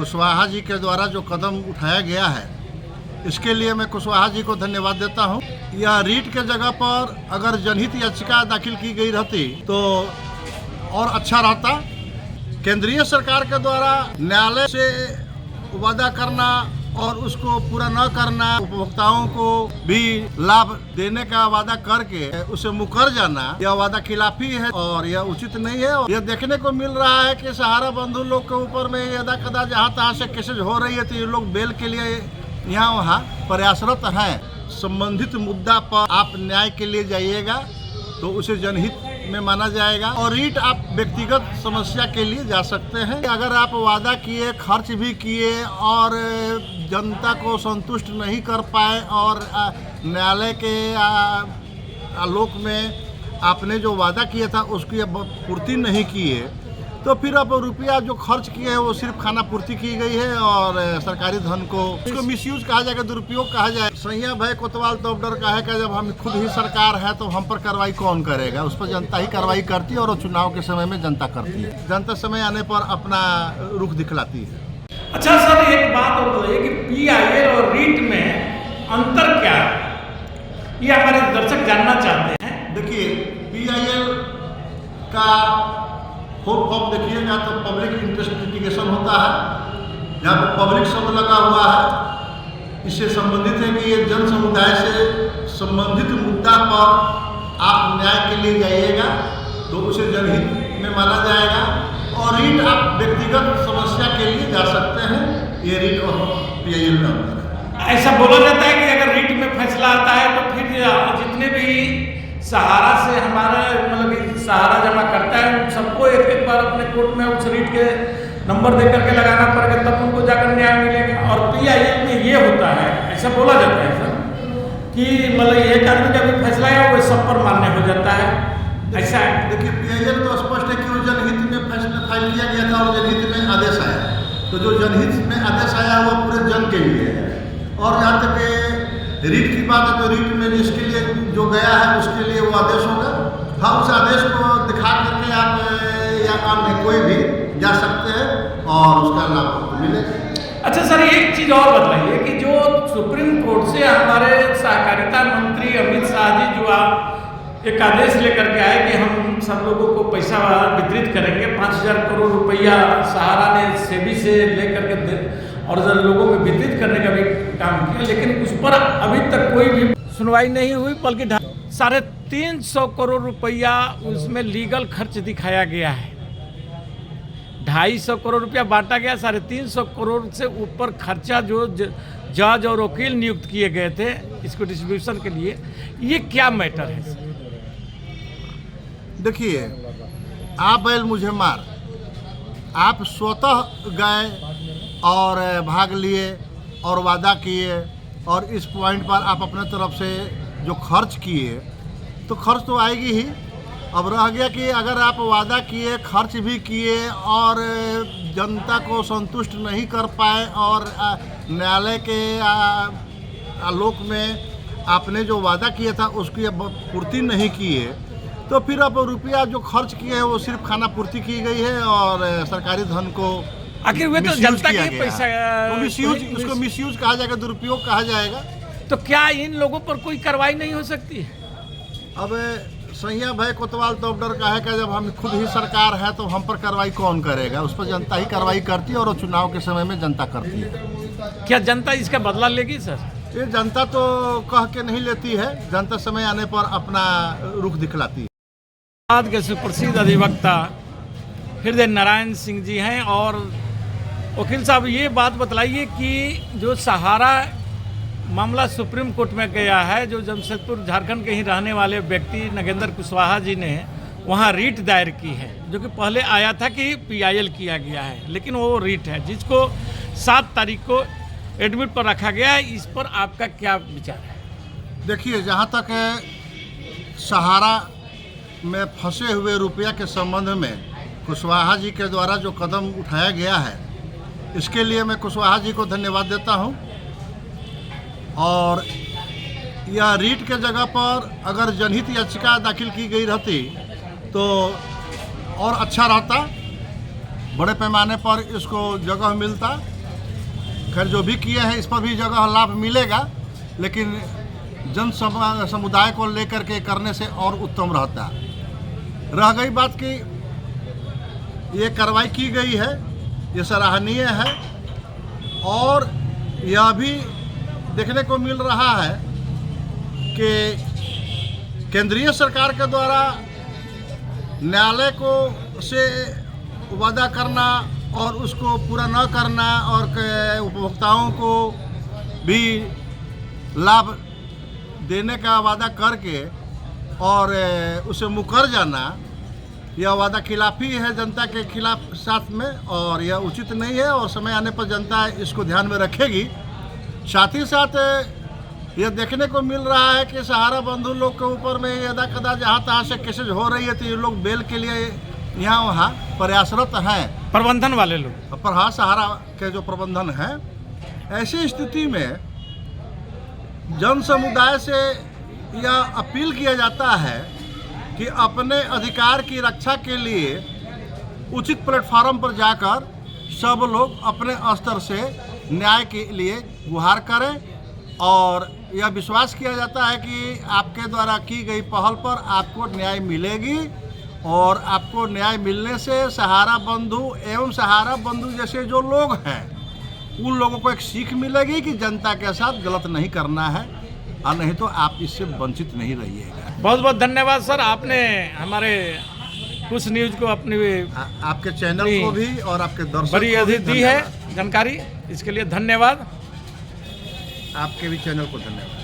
कुशवाहा जी के द्वारा जो कदम उठाया गया है, इसके लिए मैं कुशवाहा जी को धन्यवाद देता हूं। यह रीट के जगह पर अगर जनहित याचिका दाखिल की गई रहती तो और अच्छा रहता। केंद्रीय सरकार के द्वारा न्यायालय से वादा करना और उसको पूरा न करना, उपभोक्ताओं को भी लाभ देने का वादा करके उसे मुकर जाना, यह वादा खिलाफी है और यह उचित नहीं है। यह देखने को मिल रहा है कि सहारा बंधु लोग के ऊपर में यदा कदा जहाँ तहाँ से केसेज हो रही है, तो ये लोग बेल के लिए यहाँ वहाँ प्रयासरत हैं। संबंधित मुद्दा पर आप न्याय के लिए जाइएगा तो उसे जनहित में माना जाएगा, और रीट आप व्यक्तिगत समस्या के लिए जा सकते हैं। अगर आप वादा किए, खर्च भी किए और जनता को संतुष्ट नहीं कर पाए और न्यायालय के आलोक में आपने जो वादा किया था उसकी पूर्ति नहीं किए, तो फिर अब रुपया जो खर्च किए हैं वो सिर्फ खाना पूर्ति की गई है और सरकारी धन को उसको मिसयूज कहा जाएगा, दुरुपयोग कहा जाए। सैया भय कोतवाल तो डर का है कि जब हम खुद ही सरकार है तो हम पर कार्रवाई कौन करेगा। उस पर जनता ही कार्रवाई करती है और चुनाव के समय में जनता करती है। जनता समय आने पर अपना रुख दिखलाती है। अच्छा सर, एक बात और बताइए कि PIL और रीट में अंतर क्या है, ये हमारे दर्शक जानना चाहते हैं। देखिए, PIL का फुल फॉर्म देखिएगा तो पब्लिक इंटरेस्ट लिटिगेशन होता है। यहाँ पर पब्लिक शब्द लगा हुआ है, इससे संबंधित है कि ये जन समुदाय से संबंधित मुद्दा पर आप न्याय के लिए जाइएगा तो उसे जनहित में माना जाएगा, और रीट आप व्यक्तिगत समस्या के लिए जा सकते हैं। ये रीट और PIL में अंतर है। ऐसा बोला जाता है कि अगर रीट में फैसला आता है तो फिर जितने भी सहारा से हमारा मतलब सहारा जमा करता है उन सबको एक बार अपने कोर्ट में उस रीट के नंबर दे करके लगाना पड़ेगा, तब उनको जाकर न्याय मिलेगा। और PIL में ये होता है, ऐसा बोला जाता है सर कि मतलब एक आदमी का भी फैसला है वो सब पर मान्य हो जाता है, ऐसा है। देखिए, PIL तो स्पष्ट है कि वो जनहित में फैसला फाइल किया गया था और जनहित में आदेश आया, तो जो जनहित में आदेश आया वो पूरे जन के लिए है। और जहाँ तक रीट की बात है तो रीट में जिसके लिए जो गया है उसके लिए वो आदेश होगा। हाँ, उस आदेश को दिखा करके आप या अन्य कोई भी जा सकते हैं और उसका लाभ मिलेगा। अच्छा सर, एक चीज़ और बताइए कि जो सुप्रीम कोर्ट से हमारे सहकारिता मंत्री अमित शाह जी जो एक आदेश लेकर के आए कि हम सब लोगों को पैसा वितरित करेंगे, 5,000 करोड़ रुपया सहारा ने सेबी से लेकर के और लोगों में वितरित करने का भी काम किया, लेकिन उस पर अभी तक कोई भी सुनवाई नहीं हुई, बल्कि 350 करोड़ रुपया उसमें लीगल खर्च दिखाया गया है। 250 करोड़ रुपया बांटा गया, 350 करोड़ से ऊपर खर्चा जो जज और वकील नियुक्त किए गए थे इसको डिस्ट्रीब्यूशन के लिए, ये क्या मैटर है? देखिए, आप बैल मुझे मार, आप स्वतः गए और भाग लिए और वादा किए और इस पॉइंट पर आप अपने तरफ से जो खर्च किए तो खर्च तो आएगी ही। अब रह गया कि अगर आप वादा किए, खर्च भी किए और जनता को संतुष्ट नहीं कर पाए और न्यायालय के आलोक में आपने जो वादा किया था उसकी पूर्ति नहीं किए, तो फिर अब रुपया जो खर्च किए हैं वो सिर्फ खाना पूर्ति की गई है और सरकारी धन को आखिर वे तो जनता के पैसा उसको मिसयूज कहा जाएगा, दुरुपयोग कहा जाएगा। तो क्या इन लोगों पर कोई कार्रवाई नहीं हो सकती? अब सैया भय कोतवाल तो डर का है कि जब हम खुद ही सरकार है तो हम पर कार्रवाई कौन करेगा। उस पर जनता ही कार्रवाई करती है और चुनाव के समय में जनता करती है। क्या जनता इसका बदला लेगी सर? ये जनता तो कह के नहीं लेती है, जनता समय आने पर अपना रुख दिखलाती है। आज के सुप्रसिद्ध अधिवक्ता हृदय नारायण सिंह जी हैं, और वकील साहब ये बात बतलाइए कि जो सहारा मामला सुप्रीम कोर्ट में गया है, जो जमशेदपुर झारखंड के ही रहने वाले व्यक्ति नगेंद्र कुशवाहा जी ने वहाँ रीट दायर की है, जो कि पहले आया था कि PIL किया गया है, लेकिन वो रीट है जिसको 7 तारीख को एडमिट पर रखा गया है। इस पर आपका क्या विचार है? देखिए, जहाँ तक सहारा में फंसे हुए रुपया के संबंध में कुशवाहा जी के द्वारा जो कदम उठाया गया है, इसके लिए मैं कुशवाहा जी को धन्यवाद देता हूं। और यह रीट के जगह पर अगर जनहित याचिका दाखिल की गई रहती तो और अच्छा रहता, बड़े पैमाने पर इसको जगह मिलता खैर जो भी किए हैं इस पर भी जगह लाभ मिलेगा, लेकिन समुदाय को लेकर के करने से और उत्तम रहता। रह गई बात कि ये कार्रवाई की गई है, ये सराहनीय है और यह भी देखने को मिल रहा है कि केंद्रीय सरकार के द्वारा न्यायालय को से वादा करना और उसको पूरा न करना और उपभोक्ताओं को भी लाभ देने का वादा करके और उसे मुकर जाना, यह वादा खिलाफी है जनता के खिलाफ साथ में, और यह उचित नहीं है और समय आने पर जनता इसको ध्यान में रखेगी। साथ ही साथ यह देखने को मिल रहा है कि सहारा बंधु लोग के ऊपर में यदा कदा जहाँ तहाँ से केसेज हो रही है, तो ये लोग बेल के लिए यहाँ वहाँ प्रयासरत हैं, प्रबंधन वाले लोग। पर हाँ, सहारा के जो प्रबंधन हैं, ऐसी स्थिति में जन समुदाय से यह अपील किया जाता है कि अपने अधिकार की रक्षा के लिए उचित प्लेटफार्म पर जाकर सब लोग अपने स्तर से न्याय के लिए गुहार करें, और यह विश्वास किया जाता है कि आपके द्वारा की गई पहल पर आपको न्याय मिलेगी, और आपको न्याय मिलने से सहारा बंधु एवं सहारा बंधु जैसे जो लोग हैं उन लोगों को एक सीख मिलेगी कि जनता के साथ गलत नहीं करना है, और नहीं तो आप इससे वंचित नहीं रहिएगा। बहुत बहुत धन्यवाद सर, आपने हमारे कुछ न्यूज़ को अपनी आपके चैनल को भी और आपके दर्शकों बड़ी को भी दी है जानकारी, इसके लिए धन्यवाद। आपके भी चैनल को धन्यवाद।